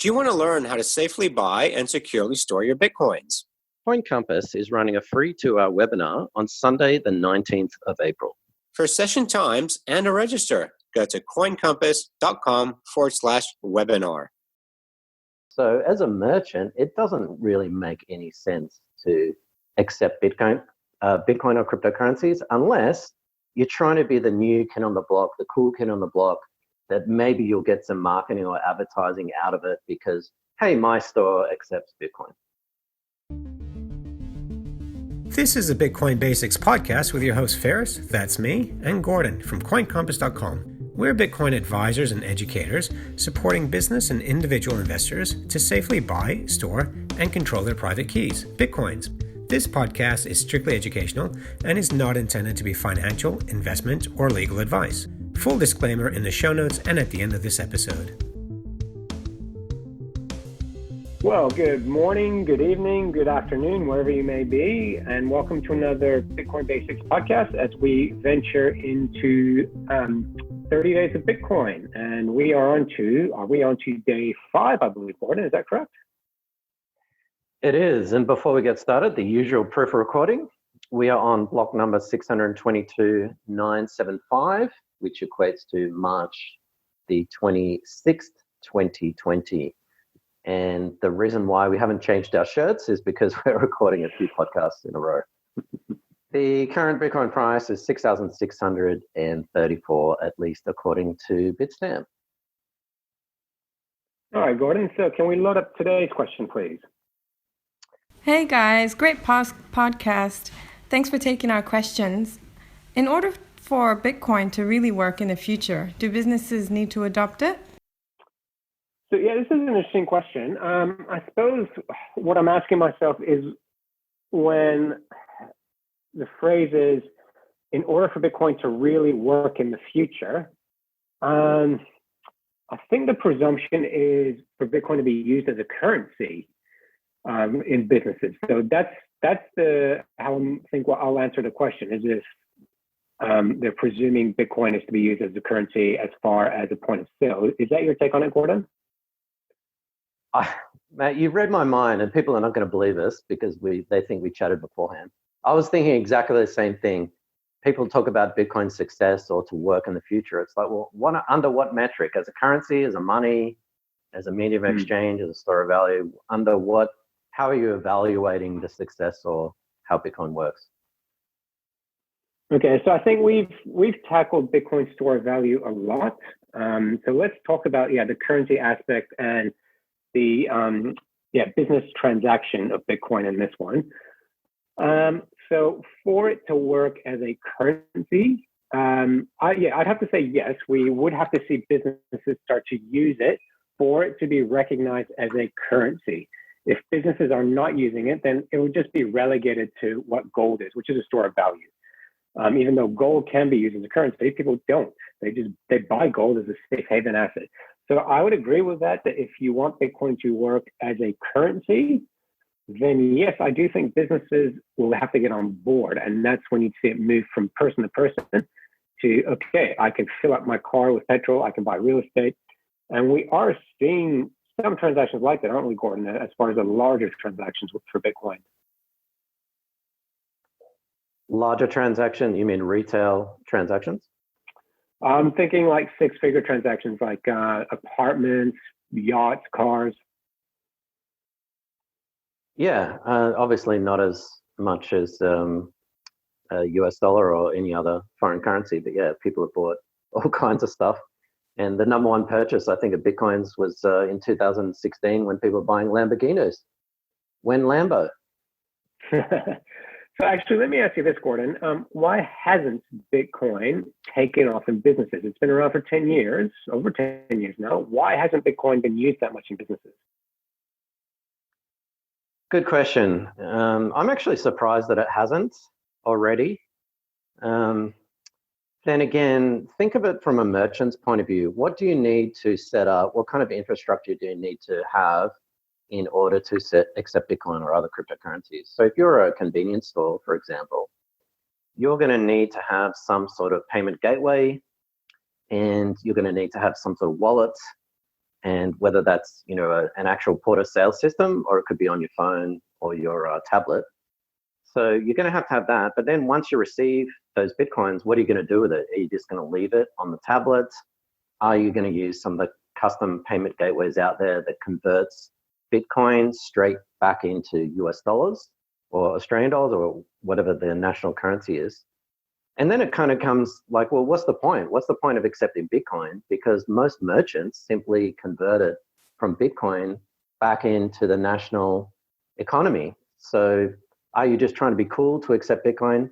Do you want to learn how to safely buy and securely store your Bitcoins? Coin Compass is running a free 2-hour webinar on Sunday, the 19th of April. For session times and to register, go to coincompass.com/webinar. So as a merchant, it doesn't really make any sense to accept Bitcoin or cryptocurrencies unless you're trying to be the new kid on the block, the cool kid on the block, that maybe you'll get some marketing or advertising out of it because, hey, my store accepts Bitcoin. This is a Bitcoin Basics podcast with your host Ferris, that's me, and Gordon from coincompass.com. We're Bitcoin advisors and educators supporting business and individual investors to safely buy, store, and control their private keys, Bitcoins. This podcast is strictly educational and is not intended to be financial, investment, or legal advice. Full disclaimer in the show notes and at the end of this episode. Well, good morning, good evening, good afternoon, wherever you may be, and welcome to another Bitcoin Basics podcast as we venture into 30 days of Bitcoin. And we are on to day 5, I believe, Gordon, is that correct? It is, and before we get started, the usual proof of recording. We are on block number 622,975, which equates to March the 26th, 2020. And the reason why we haven't changed our shirts is because we're recording a few podcasts in a row. The current Bitcoin price is $6,634, at least according to Bitstamp. All right, Gordon, so can we load up today's question, please? Hey guys, great podcast. Thanks for taking our questions. In order for Bitcoin to really work in the future, do businesses need to adopt it? So yeah, this is an interesting question. I suppose what I'm asking myself is when the phrase is, in order for Bitcoin to really work in the future, I think the presumption is for Bitcoin to be used as a currency in businesses. So that's how I think what I'll answer the question is this. They're presuming Bitcoin is to be used as a currency as far as a point of sale. Is that your take on it, Gordon? Matt, you've read my mind, and people are not going to believe us because they think we chatted beforehand. I was thinking exactly the same thing. People talk about Bitcoin's success or to work in the future. It's like, well, under what metric? As a currency, as a money, as a medium of exchange, as a store of value? Under what? How are you evaluating the success or how Bitcoin works? Okay, so I think we've tackled Bitcoin store of value a lot. So let's talk about the currency aspect and the business transaction of Bitcoin in this one. So for it to work as a currency, I'd have to say yes. We would have to see businesses start to use it for it to be recognized as a currency. If businesses are not using it, then it would just be relegated to what gold is, which is a store of value. Even though gold can be used as a currency, people don't. They buy gold as a safe haven asset. So I would agree with that if you want Bitcoin to work as a currency, then yes, I do think businesses will have to get on board. And that's when you see it move from person to person to, okay, I can fill up my car with petrol, I can buy real estate. And we are seeing some transactions like that, aren't we, Gordon, as far as the larger transactions for Bitcoin? Larger transaction, you mean retail transactions? I'm thinking like 6-figure transactions, like apartments, yachts, cars. Yeah, obviously not as much as a US dollar or any other foreign currency, but yeah, people have bought all kinds of stuff. And the number one purchase, I think, of Bitcoins was in 2016 when people were buying Lamborghinis. When Lambo? So actually, let me ask you this, Gordon. Why hasn't Bitcoin taken off in businesses? It's been around for 10 years, over 10 years now. Why hasn't Bitcoin been used that much in businesses? Good question. I'm actually surprised that it hasn't already. Then again, think of it from a merchant's point of view. What do you need to set up? What kind of infrastructure do you need to have in order to accept Bitcoin or other cryptocurrencies? So if you're a convenience store, for example, you're going to need to have some sort of payment gateway, and you're going to need to have some sort of wallet, And whether that's, an actual point of sale system, or it could be on your phone or your tablet. So you're going to have that. But then once you receive those Bitcoins, what are you going to do with it? Are you just going to leave it on the tablet? Are you going to use some of the custom payment gateways out there that converts Bitcoin straight back into US dollars or Australian dollars or whatever the national currency is? And then it kind of comes like, well, what's the point? What's the point of accepting Bitcoin? Because most merchants simply convert it from Bitcoin back into the national economy. So are you just trying to be cool to accept Bitcoin?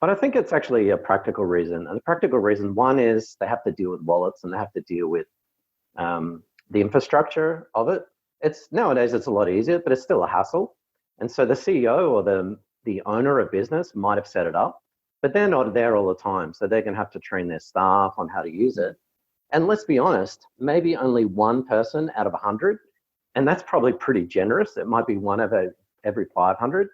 But I think it's actually a practical reason. And the practical reason, one is they have to deal with wallets and they have to deal with the infrastructure of it. Nowadays it's a lot easier, but it's still a hassle. And so the CEO or the owner of business might have set it up, but they're not there all the time. So they're going to have to train their staff on how to use it. And let's be honest, maybe only one person out of 100, and that's probably pretty generous. It might be one of every 500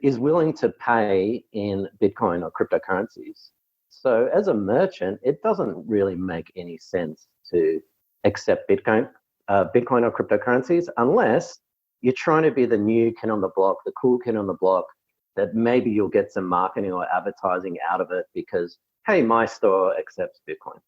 is willing to pay in Bitcoin or cryptocurrencies. So as a merchant, it doesn't really make any sense to accept Bitcoin or cryptocurrencies unless you're trying to be the new kid on the block, the cool kid on the block, that maybe you'll get some marketing or advertising out of it because, hey, my store accepts Bitcoin.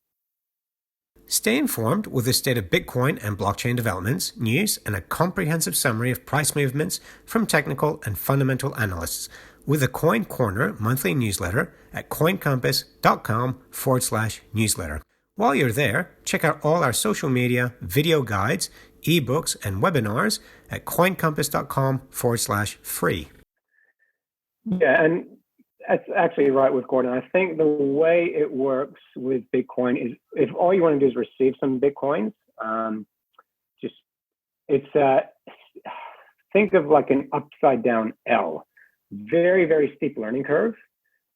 Stay informed with the state of Bitcoin and blockchain developments, news, and a comprehensive summary of price movements from technical and fundamental analysts with the Coin Corner monthly newsletter at coincompass.com/newsletter. While you're there, check out all our social media, video guides, ebooks, and webinars at coincompass.com/free. Yeah, and that's actually right with Gordon. I think the way it works with Bitcoin is if all you want to do is receive some Bitcoins, think of like an upside down L, very, very steep learning curve.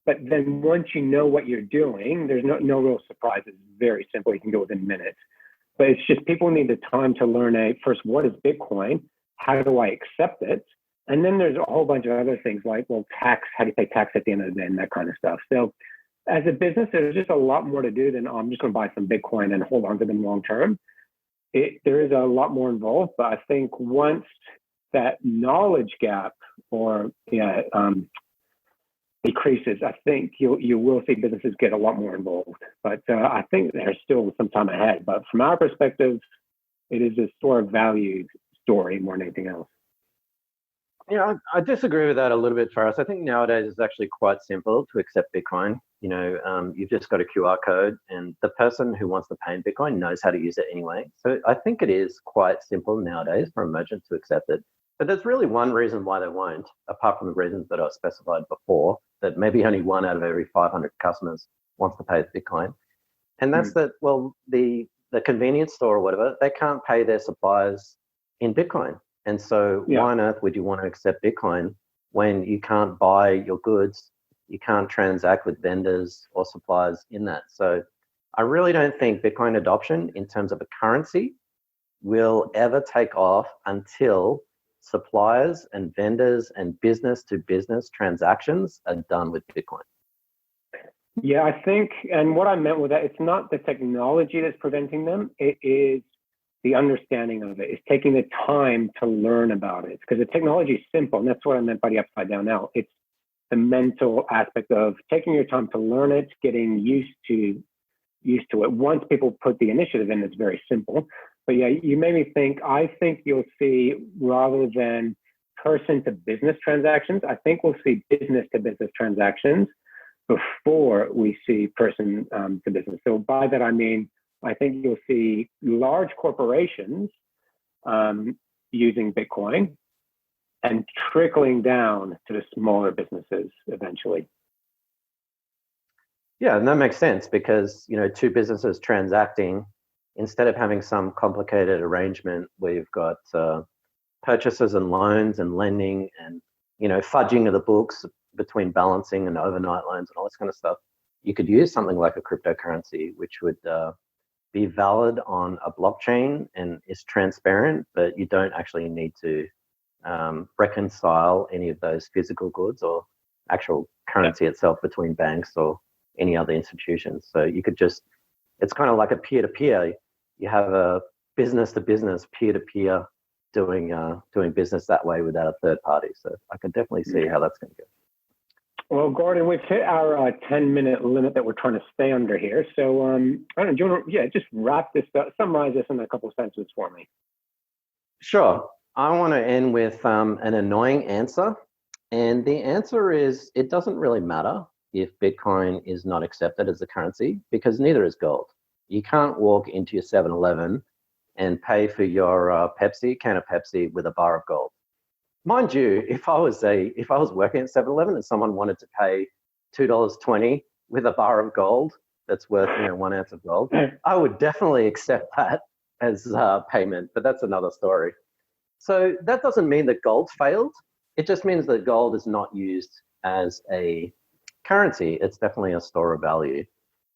But then once you know what you're doing, there's no real surprises. It's very simple. You can go within minutes. But it's just people need the time to learn first, what is Bitcoin? How do I accept it? And then there's a whole bunch of other things like, well, tax, how do you pay tax at the end of the day and that kind of stuff. So as a business, there's just a lot more to do than, I'm just going to buy some Bitcoin and hold on to them long term. There is a lot more involved, but I think once that knowledge gap decreases, I think you will see businesses get a lot more involved. But I think there's still some time ahead. But from our perspective, it is a store of value story more than anything else. Yeah, I disagree with that a little bit, Faris. I think nowadays it's actually quite simple to accept Bitcoin. You've just got a QR code and the person who wants to pay in Bitcoin knows how to use it anyway. So I think it is quite simple nowadays for a merchant to accept it. But there's really one reason why they won't, apart from the reasons that I specified before, that maybe only one out of every 500 customers wants to pay with Bitcoin. And that's that, well, the convenience store or whatever, they can't pay their suppliers in Bitcoin. And so why on earth would you want to accept Bitcoin when you can't buy your goods, you can't transact with vendors or suppliers in that? So I really don't think Bitcoin adoption in terms of a currency will ever take off until suppliers and vendors and business-to-business transactions are done with Bitcoin. Yeah, I think, and what I meant with that, it's not the technology that's preventing them, it is the understanding of it. It's taking the time to learn about it, because the technology is simple, and that's what I meant by the upside down L. It's the mental aspect of taking your time to learn it, getting used to it. Once people put the initiative in, it's very simple. But yeah, you made me think, I think you'll see, rather than person to business transactions, I think we'll see business to business transactions before we see person to business. So by that, I mean, I think you'll see large corporations using Bitcoin and trickling down to the smaller businesses eventually. Yeah, and that makes sense because, two businesses transacting, instead of having some complicated arrangement where you've got purchases and loans and lending and, fudging of the books between balancing and overnight loans and all this kind of stuff, you could use something like a cryptocurrency, which would be valid on a blockchain and is transparent, but you don't actually need to reconcile any of those physical goods or actual currency itself between banks or any other institutions. So you could just, it's kind of like a peer-to-peer. You have a business to business, peer to peer, doing business that way without a third party. So I can definitely see how that's going to go. Well, Gordon, we've hit our 10-minute limit that we're trying to stay under here. So, I don't know, do you want to, just wrap this up, summarize this in a couple of sentences for me? Sure. I want to end with an annoying answer. And the answer is, it doesn't really matter if Bitcoin is not accepted as a currency, because neither is gold. You can't walk into your 7-Eleven and pay for your can of Pepsi with a bar of gold. Mind you, if I was working at 7-Eleven and someone wanted to pay $2.20 with a bar of gold that's worth 1 ounce of gold, I would definitely accept that as payment. But that's another story. So that doesn't mean that gold failed. It just means that gold is not used as a currency. It's definitely a store of value.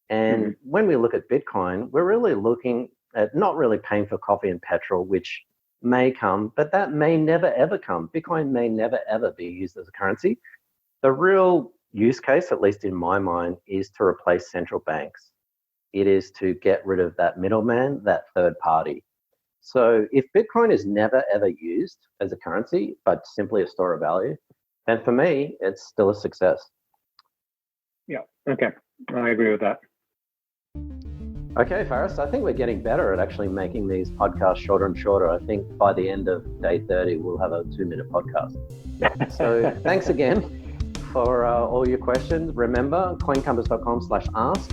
And when we look at Bitcoin, we're really looking at not really paying for coffee and petrol, which may come, but that may never, ever come. Bitcoin may never, ever be used as a currency. The real use case, at least in my mind, is to replace central banks. It is to get rid of that middleman, that third party. So if Bitcoin is never, ever used as a currency, but simply a store of value, then for me, it's still a success. Yeah, okay. I agree with that. Okay, Faris, I think we're getting better at actually making these podcasts shorter and shorter. I think by the end of day 30, we'll have a 2-minute podcast. So thanks again for all your questions. Remember, coincompass.com/ask.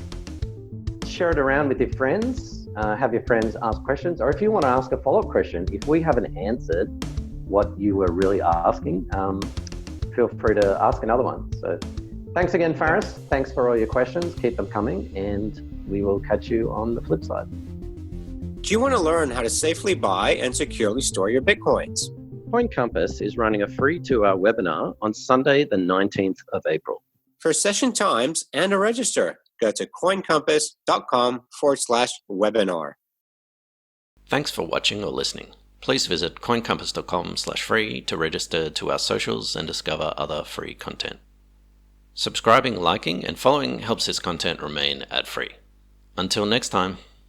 Share it around with your friends. Have your friends ask questions. Or if you want to ask a follow-up question, if we haven't answered what you were really asking, feel free to ask another one. So thanks again, Faris. Thanks for all your questions. Keep them coming, and we will catch you on the flip side. Do you want to learn how to safely buy and securely store your Bitcoins? Coin Compass is running a free 2-hour webinar on Sunday, the 19th of April. For session times and to register, go to coincompass.com/webinar. Thanks for watching or listening. Please visit coincompass.com/free to register to our socials and discover other free content. Subscribing, liking, and following helps this content remain ad-free. Until next time.